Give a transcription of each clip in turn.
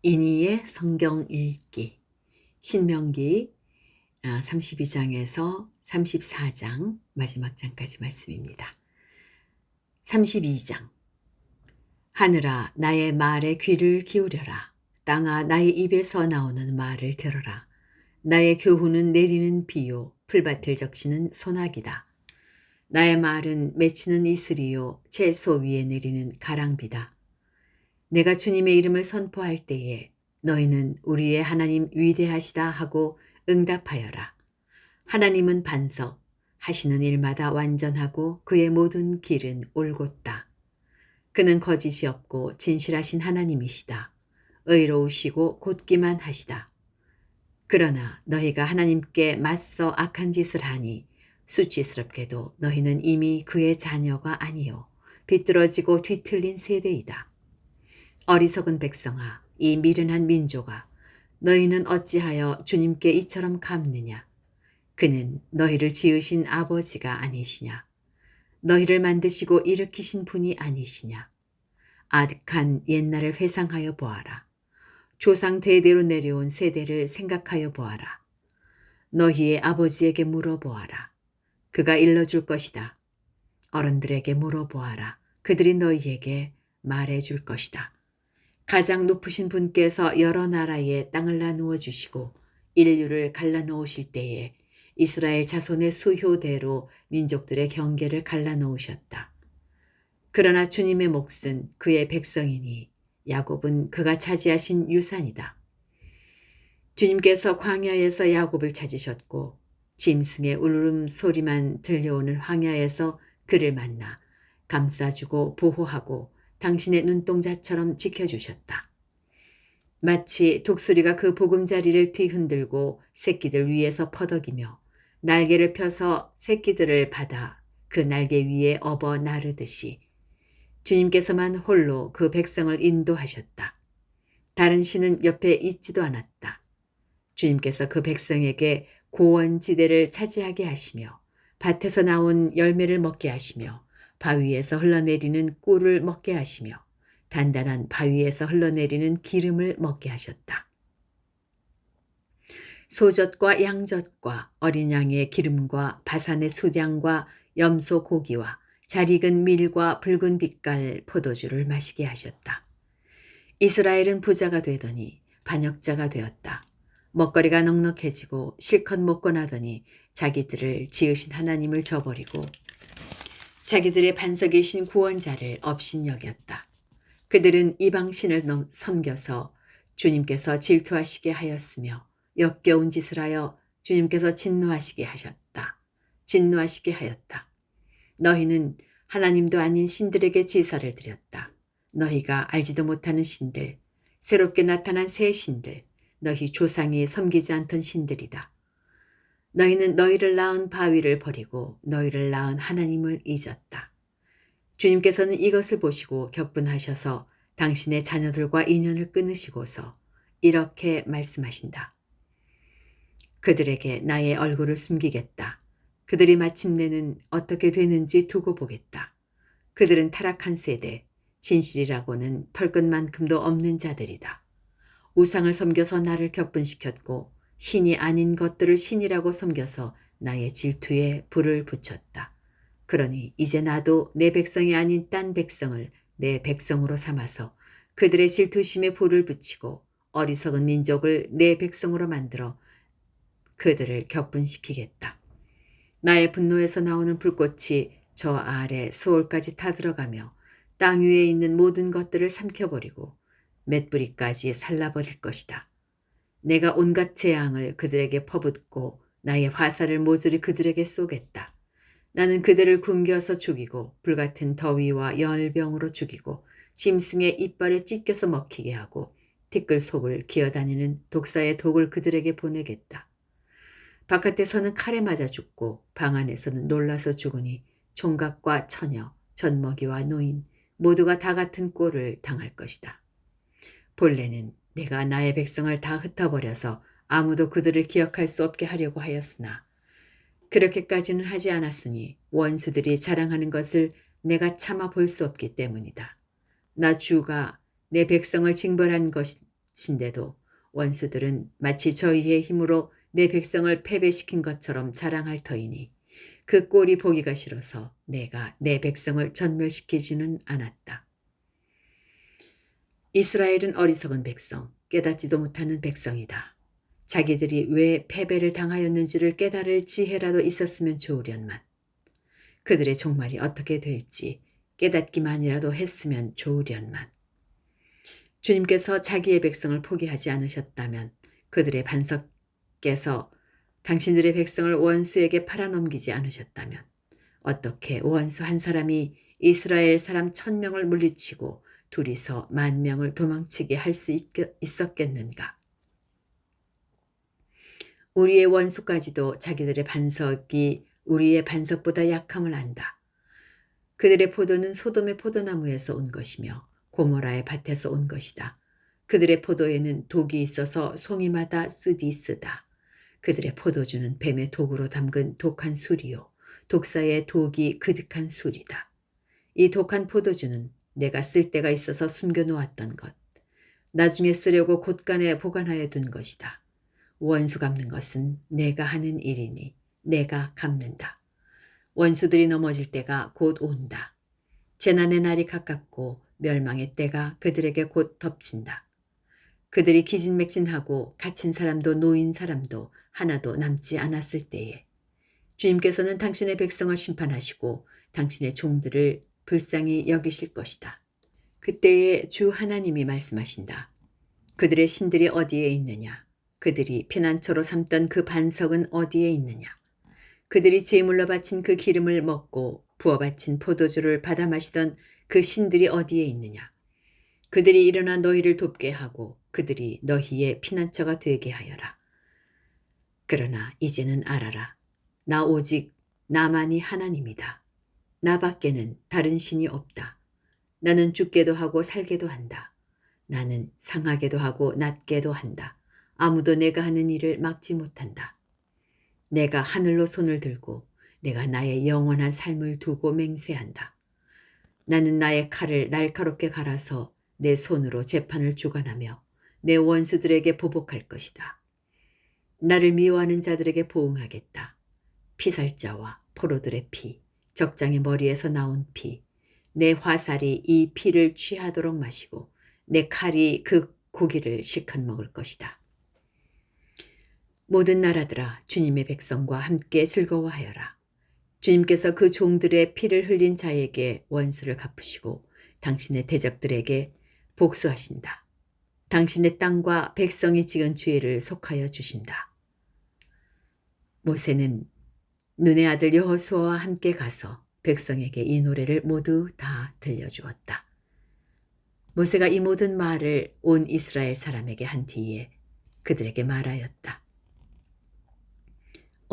이니의 성경 읽기 신명기 32장에서 34장 마지막 장까지 말씀입니다. 32장 하늘아 나의 말에 귀를 기울여라. 땅아 나의 입에서 나오는 말을 들어라. 나의 교훈은 내리는 비요 풀밭을 적시는 소나기다. 나의 말은 맺히는 이슬이요 채소 위에 내리는 가랑비다. 내가 주님의 이름을 선포할 때에 너희는 우리의 하나님 위대하시다 하고 응답하여라. 하나님은 반석, 하시는 일마다 완전하고 그의 모든 길은 올곧다. 그는 거짓이 없고 진실하신 하나님이시다. 의로우시고 곧기만 하시다. 그러나 너희가 하나님께 맞서 악한 짓을 하니 수치스럽게도 너희는 이미 그의 자녀가 아니요 비뚤어지고 뒤틀린 세대이다. 어리석은 백성아, 이 미련한 민족아, 너희는 어찌하여 주님께 이처럼 갚느냐? 그는 너희를 지으신 아버지가 아니시냐? 너희를 만드시고 일으키신 분이 아니시냐? 아득한 옛날을 회상하여 보아라. 조상 대대로 내려온 세대를 생각하여 보아라. 너희의 아버지에게 물어보아라. 그가 일러줄 것이다. 어른들에게 물어보아라. 그들이 너희에게 말해줄 것이다. 가장 높으신 분께서 여러 나라의 땅을 나누어 주시고 인류를 갈라놓으실 때에 이스라엘 자손의 수효대로 민족들의 경계를 갈라놓으셨다. 그러나 주님의 몫은 그의 백성이니 야곱은 그가 차지하신 유산이다. 주님께서 광야에서 야곱을 찾으셨고 짐승의 울음소리만 들려오는 황야에서 그를 만나 감싸주고 보호하고 당신의 눈동자처럼 지켜주셨다. 마치 독수리가 그 보금자리를 뒤흔들고 새끼들 위에서 퍼덕이며 날개를 펴서 새끼들을 받아 그 날개 위에 업어 나르듯이 주님께서만 홀로 그 백성을 인도하셨다. 다른 신은 옆에 있지도 않았다. 주님께서 그 백성에게 고원지대를 차지하게 하시며 밭에서 나온 열매를 먹게 하시며 바위에서 흘러내리는 꿀을 먹게 하시며 단단한 바위에서 흘러내리는 기름을 먹게 하셨다. 소젖과 양젖과 어린 양의 기름과 바산의 수량과 염소 고기와 잘 익은 밀과 붉은 빛깔 포도주를 마시게 하셨다. 이스라엘은 부자가 되더니 반역자가 되었다. 먹거리가 넉넉해지고 실컷 먹고 나더니 자기들을 지으신 하나님을 저버리고 자기들의 반석이신 구원자를 업신여겼다. 그들은 이방신을 섬겨서 주님께서 질투하시게 하였으며 역겨운 짓을 하여 주님께서 진노하시게 하였다. 너희는 하나님도 아닌 신들에게 제사를 드렸다. 너희가 알지도 못하는 신들, 새롭게 나타난 새 신들, 너희 조상이 섬기지 않던 신들이다. 너희는 너희를 낳은 바위를 버리고 너희를 낳은 하나님을 잊었다. 주님께서는 이것을 보시고 격분하셔서 당신의 자녀들과 인연을 끊으시고서 이렇게 말씀하신다. 그들에게 나의 얼굴을 숨기겠다. 그들이 마침내는 어떻게 되는지 두고 보겠다. 그들은 타락한 세대, 진실이라고는 털끝만큼도 없는 자들이다. 우상을 섬겨서 나를 격분시켰고 신이 아닌 것들을 신이라고 섬겨서 나의 질투에 불을 붙였다. 그러니 이제 나도 내 백성이 아닌 딴 백성을 내 백성으로 삼아서 그들의 질투심에 불을 붙이고 어리석은 민족을 내 백성으로 만들어 그들을 격분시키겠다. 나의 분노에서 나오는 불꽃이 저 아래 수월까지 타들어가며 땅 위에 있는 모든 것들을 삼켜버리고 맷뿌리까지 살라버릴 것이다. 내가 온갖 재앙을 그들에게 퍼붓고 나의 화살을 모조리 그들에게 쏘겠다. 나는 그들을 굶겨서 죽이고 불같은 더위와 열병으로 죽이고 짐승의 이빨에 찢겨서 먹히게 하고 티끌 속을 기어다니는 독사의 독을 그들에게 보내겠다. 바깥에서는 칼에 맞아 죽고 방 안에서는 놀라서 죽으니 총각과 처녀, 젖먹이와 노인 모두가 다 같은 꼴을 당할 것이다. 본래는 내가 나의 백성을 다 흩어버려서 아무도 그들을 기억할 수 없게 하려고 하였으나 그렇게까지는 하지 않았으니 원수들이 자랑하는 것을 내가 참아 볼 수 없기 때문이다. 나 주가 내 백성을 징벌한 신데도 원수들은 마치 저희의 힘으로 내 백성을 패배시킨 것처럼 자랑할 터이니 그 꼴이 보기가 싫어서 내가 내 백성을 전멸시키지는 않았다. 이스라엘은 어리석은 백성, 깨닫지도 못하는 백성이다. 자기들이 왜 패배를 당하였는지를 깨달을 지혜라도 있었으면 좋으련만 그들의 종말이 어떻게 될지 깨닫기만이라도 했으면 좋으련만 주님께서 자기의 백성을 포기하지 않으셨다면 그들의 반석께서 당신들의 백성을 원수에게 팔아넘기지 않으셨다면 어떻게 원수 한 사람이 이스라엘 사람 1000명을 물리치고 둘이서 10,000명을 도망치게 할 수 있었겠는가? 우리의 원수까지도 자기들의 반석이 우리의 반석보다 약함을 안다. 그들의 포도는 소돔의 포도나무에서 온 것이며 고모라의 밭에서 온 것이다. 그들의 포도에는 독이 있어서 송이마다 쓰디쓰다. 그들의 포도주는 뱀의 독으로 담근 독한 술이요 독사의 독이 그득한 술이다. 이 독한 포도주는 내가 쓸 데가 있어서 숨겨놓았던 것, 나중에 쓰려고 곳간에 보관하여 둔 것이다. 원수 갚는 것은 내가 하는 일이니 내가 갚는다. 원수들이 넘어질 때가 곧 온다. 재난의 날이 가깝고 멸망의 때가 그들에게 곧 덮친다. 그들이 기진맥진하고 갇힌 사람도 노인 사람도 하나도 남지 않았을 때에 주님께서는 당신의 백성을 심판하시고 당신의 종들을 불쌍히 여기실 것이다. 그때에 주 하나님이 말씀하신다. 그들의 신들이 어디에 있느냐? 그들이 피난처로 삼던 그 반석은 어디에 있느냐? 그들이 제물로 바친 그 기름을 먹고 부어 바친 포도주를 받아 마시던 그 신들이 어디에 있느냐? 그들이 일어나 너희를 돕게 하고 그들이 너희의 피난처가 되게 하여라. 그러나 이제는 알아라. 나 오직 나만이 하나님이다. 나 밖에는 다른 신이 없다. 나는 죽게도 하고 살게도 한다. 나는 상하게도 하고 낫게도 한다. 아무도 내가 하는 일을 막지 못한다. 내가 하늘로 손을 들고 내가 나의 영원한 삶을 두고 맹세한다. 나는 나의 칼을 날카롭게 갈아서 내 손으로 재판을 주관하며 내 원수들에게 보복할 것이다. 나를 미워하는 자들에게 보응하겠다. 피살자와 포로들의 피, 적장의 머리에서 나온 피, 내 화살이 이 피를 취하도록 마시고 내 칼이 그 고기를 실컷 먹을 것이다. 모든 나라들아 주님의 백성과 함께 즐거워하여라. 주님께서 그 종들의 피를 흘린 자에게 원수를 갚으시고 당신의 대적들에게 복수하신다. 당신의 땅과 백성이 지은 죄를 속하여 주신다. 모세는 눈의 아들 여호수아와 함께 가서 백성에게 이 노래를 모두 다 들려주었다. 모세가 이 모든 말을 온 이스라엘 사람에게 한 뒤에 그들에게 말하였다.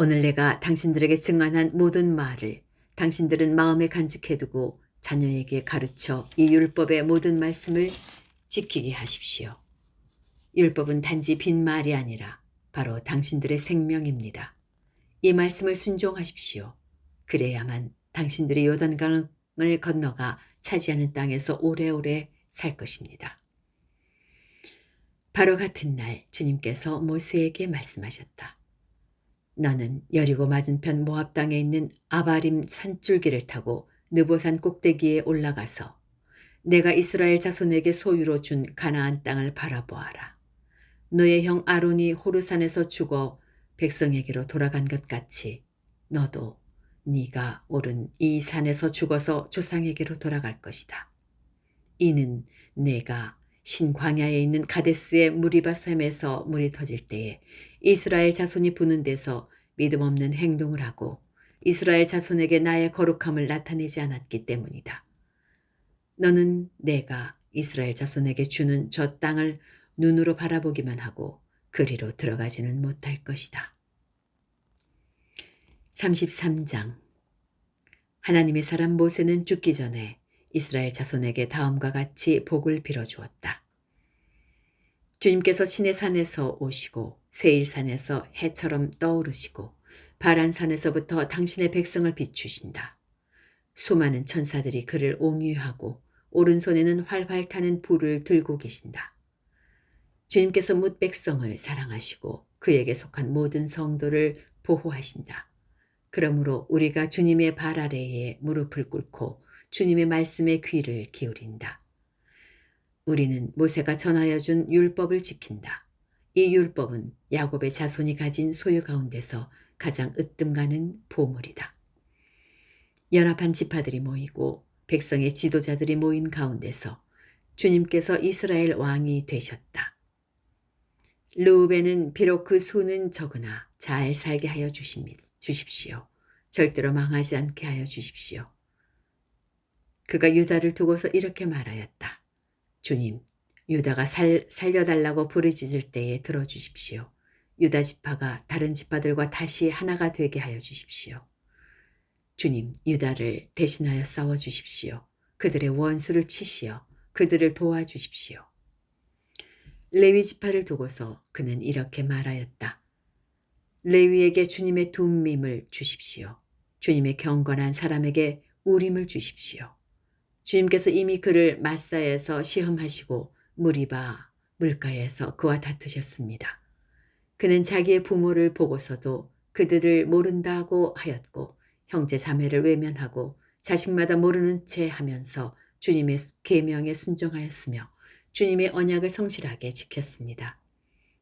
오늘 내가 당신들에게 증언한 모든 말을 당신들은 마음에 간직해두고 자녀에게 가르쳐 이 율법의 모든 말씀을 지키게 하십시오. 율법은 단지 빈말이 아니라 바로 당신들의 생명입니다. 이 말씀을 순종하십시오. 그래야만 당신들이 요단강을 건너가 차지하는 땅에서 오래오래 살 것입니다. 바로 같은 날 주님께서 모세에게 말씀하셨다. 너는 여리고 맞은편 모압 땅에 있는 아바림 산줄기를 타고 느보산 꼭대기에 올라가서 내가 이스라엘 자손에게 소유로 준 가나안 땅을 바라보아라. 너의 형 아론이 호르산에서 죽어 백성에게로 돌아간 것 같이 너도 네가 오른 이 산에서 죽어서 조상에게로 돌아갈 것이다. 이는 내가 신광야에 있는 가데스의 무리바샘에서 물이 터질 때에 이스라엘 자손이 부는 데서 믿음 없는 행동을 하고 이스라엘 자손에게 나의 거룩함을 나타내지 않았기 때문이다. 너는 내가 이스라엘 자손에게 주는 저 땅을 눈으로 바라보기만 하고 그리로 들어가지는 못할 것이다. 33장 하나님의 사람 모세는 죽기 전에 이스라엘 자손에게 다음과 같이 복을 빌어주었다. 주님께서 시내산에서 오시고 세일산에서 해처럼 떠오르시고 바란산에서부터 당신의 백성을 비추신다. 수많은 천사들이 그를 옹유하고 오른손에는 활활 타는 불을 들고 계신다. 주님께서 뭇 백성을 사랑하시고 그에게 속한 모든 성도를 보호하신다. 그러므로 우리가 주님의 발 아래에 무릎을 꿇고 주님의 말씀에 귀를 기울인다. 우리는 모세가 전하여 준 율법을 지킨다. 이 율법은 야곱의 자손이 가진 소유 가운데서 가장 으뜸가는 보물이다. 연합한 지파들이 모이고 백성의 지도자들이 모인 가운데서 주님께서 이스라엘 왕이 되셨다. 르우벤은 비록 그 수는 적으나 잘 살게 하여 주십시오. 절대로 망하지 않게 하여 주십시오. 그가 유다를 두고서 이렇게 말하였다. 주님, 유다가 살려달라고 부르짖을 때에 들어주십시오. 유다 지파가 다른 지파들과 다시 하나가 되게 하여 주십시오. 주님, 유다를 대신하여 싸워주십시오. 그들의 원수를 치시어 그들을 도와주십시오. 레위 지파를 두고서 그는 이렇게 말하였다. 레위에게 주님의 둠밈을 주십시오. 주님의 경건한 사람에게 우림을 주십시오. 주님께서 이미 그를 마사에서 시험하시고 무리바 물가에서 그와 다투셨습니다. 그는 자기의 부모를 보고서도 그들을 모른다고 하였고 형제 자매를 외면하고 자식마다 모르는 채 하면서 주님의 계명에 순종하였으며 주님의 언약을 성실하게 지켰습니다.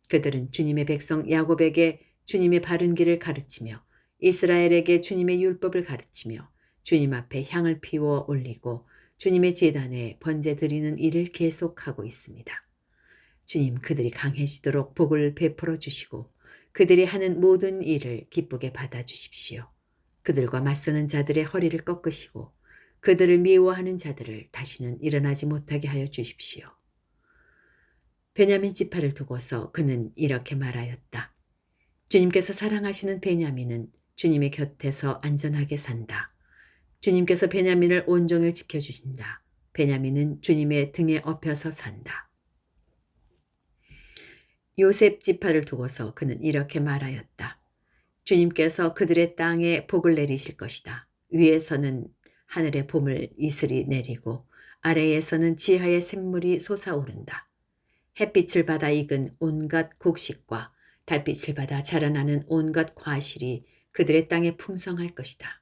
그들은 주님의 백성 야곱에게 주님의 바른 길을 가르치며 이스라엘에게 주님의 율법을 가르치며 주님 앞에 향을 피워 올리고 주님의 제단에 번제 드리는 일을 계속하고 있습니다. 주님 그들이 강해지도록 복을 베풀어 주시고 그들이 하는 모든 일을 기쁘게 받아주십시오. 그들과 맞서는 자들의 허리를 꺾으시고 그들을 미워하는 자들을 다시는 일어나지 못하게 하여 주십시오. 베냐민 지파를 두고서 그는 이렇게 말하였다. 주님께서 사랑하시는 베냐민은 주님의 곁에서 안전하게 산다. 주님께서 베냐민을 온종일 지켜주신다. 베냐민은 주님의 등에 업혀서 산다. 요셉 지파를 두고서 그는 이렇게 말하였다. 주님께서 그들의 땅에 복을 내리실 것이다. 위에서는 하늘의 봄을 이슬이 내리고 아래에서는 지하의 샘물이 솟아오른다. 햇빛을 받아 익은 온갖 곡식과 달빛을 받아 자라나는 온갖 과실이 그들의 땅에 풍성할 것이다.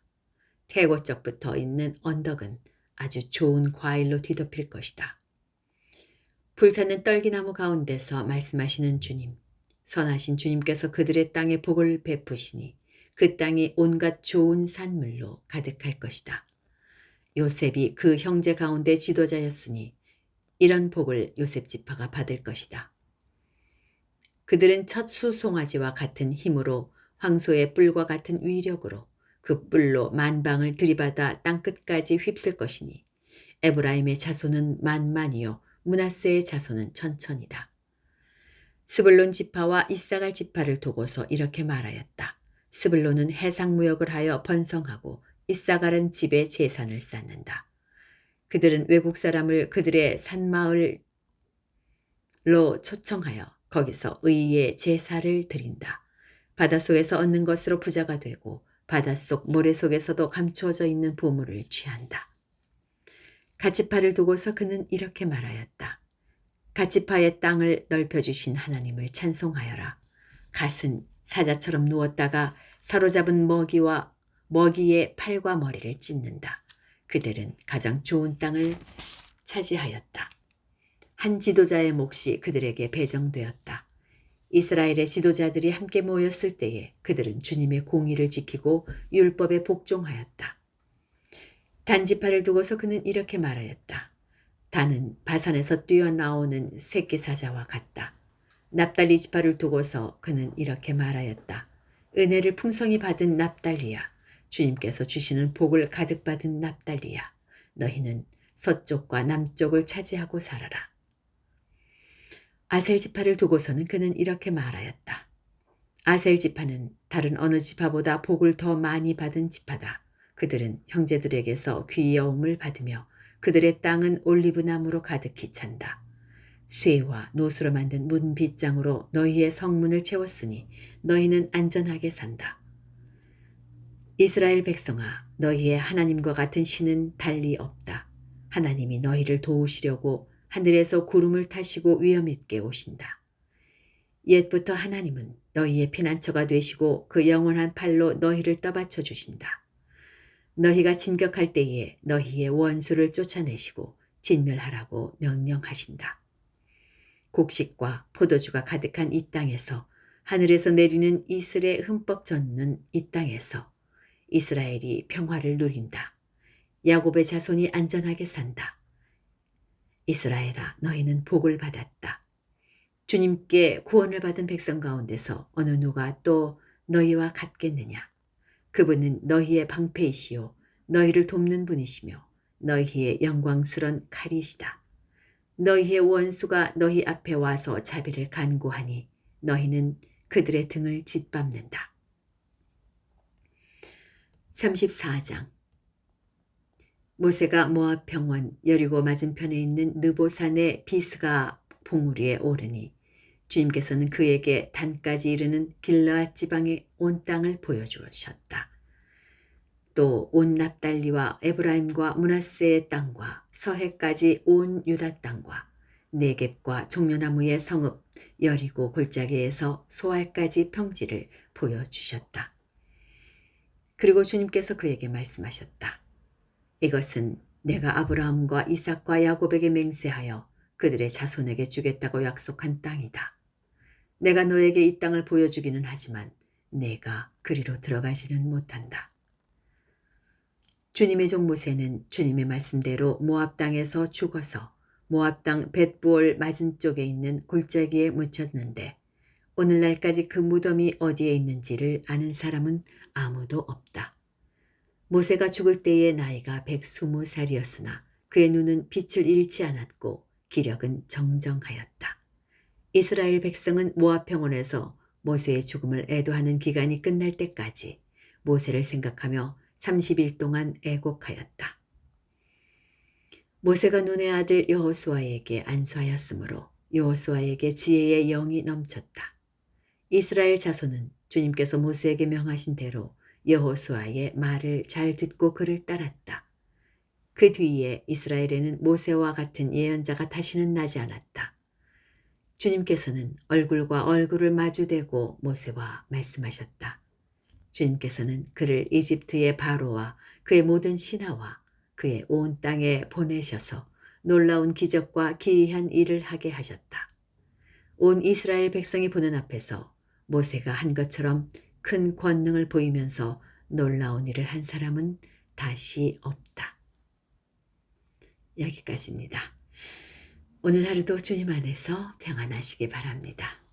태고적부터 있는 언덕은 아주 좋은 과일로 뒤덮일 것이다. 불타는 떨기나무 가운데서 말씀하시는 주님, 선하신 주님께서 그들의 땅에 복을 베푸시니 그 땅이 온갖 좋은 산물로 가득할 것이다. 요셉이 그 형제 가운데 지도자였으니 이런 복을 요셉 지파가 받을 것이다. 그들은 첫 수송아지와 같은 힘으로 황소의 뿔과 같은 위력으로 그 뿔로 만방을 들이받아 땅끝까지 휩쓸 것이니 에브라임의 자손은 만만이요 므낫세의 자손은 천천이다. 스불론 지파와 이사갈 지파를 두고서 이렇게 말하였다. 스불론은 해상무역을 하여 번성하고 이사갈은 집에 재산을 쌓는다. 그들은 외국 사람을 그들의 산마을로 초청하여 거기서 의의 제사를 드린다. 바닷속에서 얻는 것으로 부자가 되고 바닷속 모래 속에서도 감추어져 있는 보물을 취한다. 갓지파를 두고서 그는 이렇게 말하였다. 갓지파의 땅을 넓혀주신 하나님을 찬송하여라. 갓은 사자처럼 누웠다가 사로잡은 먹이의 팔과 머리를 찢는다. 그들은 가장 좋은 땅을 차지하였다. 한 지도자의 몫이 그들에게 배정되었다. 이스라엘의 지도자들이 함께 모였을 때에 그들은 주님의 공의를 지키고 율법에 복종하였다. 단지파를 두고서 그는 이렇게 말하였다. 단은 바산에서 뛰어나오는 새끼 사자와 같다. 납달리 지파를 두고서 그는 이렇게 말하였다. 은혜를 풍성히 받은 납달리야. 주님께서 주시는 복을 가득 받은 납달리야. 너희는 서쪽과 남쪽을 차지하고 살아라. 아셀 지파를 두고서는 그는 이렇게 말하였다. 아셀 지파는 다른 어느 지파보다 복을 더 많이 받은 지파다. 그들은 형제들에게서 귀여움을 받으며 그들의 땅은 올리브나무로 가득히 찬다. 쇠와 노수로 만든 문빗장으로 너희의 성문을 채웠으니 너희는 안전하게 산다. 이스라엘 백성아, 너희의 하나님과 같은 신은 달리 없다. 하나님이 너희를 도우시려고 하늘에서 구름을 타시고 위엄 있게 오신다. 옛부터 하나님은 너희의 피난처가 되시고 그 영원한 팔로 너희를 떠받쳐 주신다. 너희가 진격할 때에 너희의 원수를 쫓아내시고 진멸하라고 명령하신다. 곡식과 포도주가 가득한 이 땅에서, 하늘에서 내리는 이슬에 흠뻑 젖는 이 땅에서 이스라엘이 평화를 누린다. 야곱의 자손이 안전하게 산다. 이스라엘아, 너희는 복을 받았다. 주님께 구원을 받은 백성 가운데서 어느 누가 또 너희와 같겠느냐. 그분은 너희의 방패이시요 너희를 돕는 분이시며 너희의 영광스런 칼이시다. 너희의 원수가 너희 앞에 와서 자비를 간구하니 너희는 그들의 등을 짓밟는다. 34장. 모세가 모압 평원 여리고 맞은편에 있는 느보산의 비스가 봉우리에 오르니 주님께서는 그에게 단까지 이르는 길르앗 지방의 온 땅을 보여주셨다. 또 온 납달리와 에브라임과 므낫세의 땅과 서해까지 온 유다 땅과 네겝과 종려나무의 성읍 여리고 골짜기에서 소알까지 평지를 보여주셨다. 그리고 주님께서 그에게 말씀하셨다. 이것은 내가 아브라함과 이삭과 야곱에게 맹세하여 그들의 자손에게 주겠다고 약속한 땅이다. 내가 너에게 이 땅을 보여주기는 하지만 내가 그리로 들어가지는 못한다. 주님의 종 모세는 주님의 말씀대로 모압 땅에서 죽어서 모압 땅 벳부올 맞은 쪽에 있는 골짜기에 묻혔는데 오늘날까지 그 무덤이 어디에 있는지를 아는 사람은 아무도 없다. 모세가 죽을 때의 나이가 120살이었으나 그의 눈은 빛을 잃지 않았고 기력은 정정하였다. 이스라엘 백성은 모압 평원에서 모세의 죽음을 애도하는 기간이 끝날 때까지 모세를 생각하며 30일 동안 애곡하였다. 모세가 눈의 아들 여호수아에게 안수하였으므로 여호수아에게 지혜의 영이 넘쳤다. 이스라엘 자손은 주님께서 모세에게 명하신 대로 여호수아의 말을 잘 듣고 그를 따랐다. 그 뒤에 이스라엘에는 모세와 같은 예언자가 다시는 나지 않았다. 주님께서는 얼굴과 얼굴을 마주대고 모세와 말씀하셨다. 주님께서는 그를 이집트의 바로와 그의 모든 신하와 그의 온 땅에 보내셔서 놀라운 기적과 기이한 일을 하게 하셨다. 온 이스라엘 백성이 보는 앞에서 모세가 한 것처럼 큰 권능을 보이면서 놀라운 일을 한 사람은 다시 없다. 여기까지입니다. 오늘 하루도 주님 안에서 평안하시기 바랍니다.